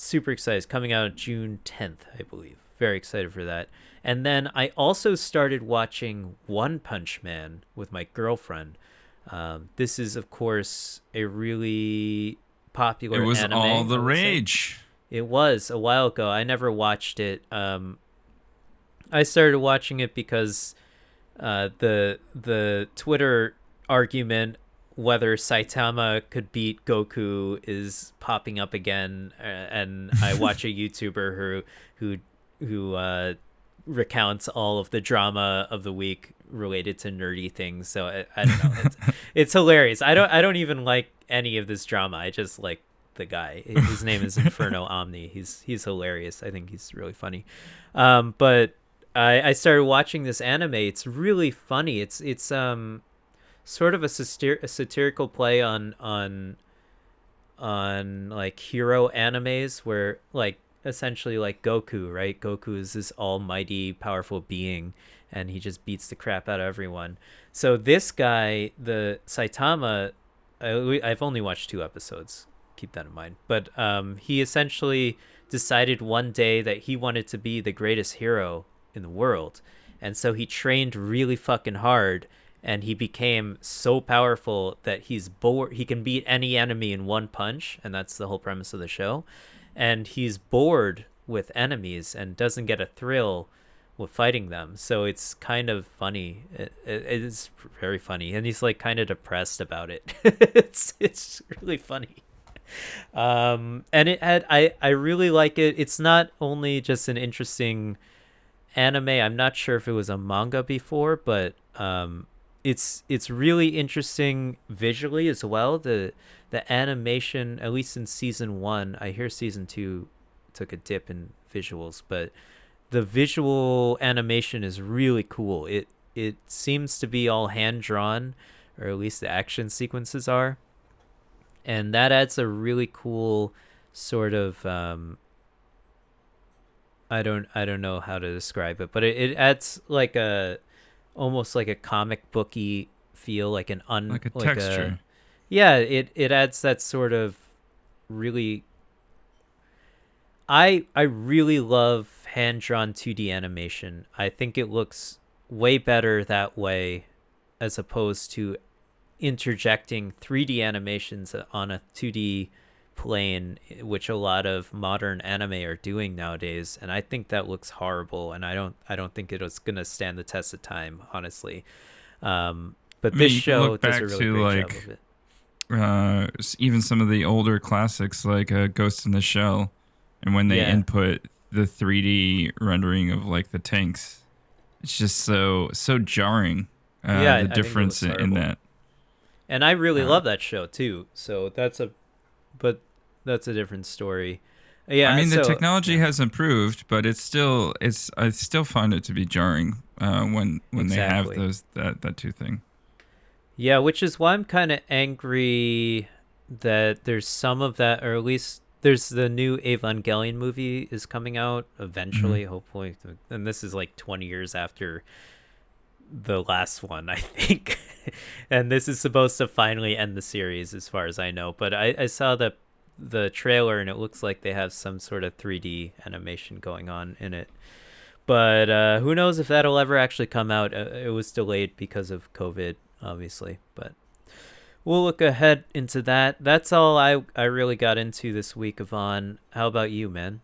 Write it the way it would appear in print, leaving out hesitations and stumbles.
super excited. It's coming out June 10th, I believe. Very excited for that. And then I also started watching One Punch Man with my girlfriend. This is, of course, a really It popular was anime, all I the would say. rage. It was a while ago. I never watched it. I started watching it because the Twitter argument whether Saitama could beat Goku is popping up again, and I watch a YouTuber who recounts all of the drama of the week related to nerdy things. So I don't know. It's hilarious. I don't even like any of this drama. I just like the guy. His name is Inferno Omni. He's hilarious. I think he's really funny. But I started watching this anime. It's really funny. It's sort of a satirical play on like hero animes where like essentially like Goku, right? Goku is this almighty powerful being and he just beats the crap out of everyone. So this guy, the Saitama, I've only watched 2 episodes, keep that in mind, but he essentially decided one day that he wanted to be the greatest hero in the world, and so he trained really fucking hard, and he became so powerful that he can beat any enemy in one punch, and that's the whole premise of the show. And he's bored with enemies and doesn't get a thrill with fighting them, so it's kind of funny. It is very funny, and he's like kind of depressed about it. It's really funny. And I really like it. It's not only just an interesting anime. I'm not sure if it was a manga before, but it's really interesting visually as well. The animation, at least in season 1, I hear season 2 took a dip in visuals, but the visual animation is really cool. It seems to be all hand drawn, or at least the action sequences are, and that adds a really cool sort of I don't know how to describe it, but it adds like almost like a comic booky feel, like Like a texture. yeah, it adds that sort of really. I really love hand drawn 2D animation. I think it looks way better that way, as opposed to interjecting 3D animations on a 2D plane, which a lot of modern anime are doing nowadays, and I think that looks horrible, and I don't think it was gonna stand the test of time, honestly. But I mean, this you can show look does back a really to great job like of it. even some of the older classics like Ghost in the Shell, and when they Yeah, input the 3D rendering of like the tanks, it's just so jarring. yeah, The I think it difference looks in horrible, that. and I really Uh, love that show too. So that's a different story. I Yeah, mean, the so technology yeah, has improved, but it's I still find it to be jarring when they have exactly. those that two thing. Yeah, which is why I'm kind of angry that there's some of that, or at least there's the new Evangelion movie is coming out Hmm. eventually, hopefully. And this is like 20 years after the last one, I think. And this is supposed to finally end the series, as far as I know. But I saw the trailer, and it looks like they have some sort of 3D animation going on in it. But who knows if that'll ever actually come out? It was delayed because of COVID, obviously. But we'll look ahead into that. That's all I really got into this week, Yvonne. How about you, man?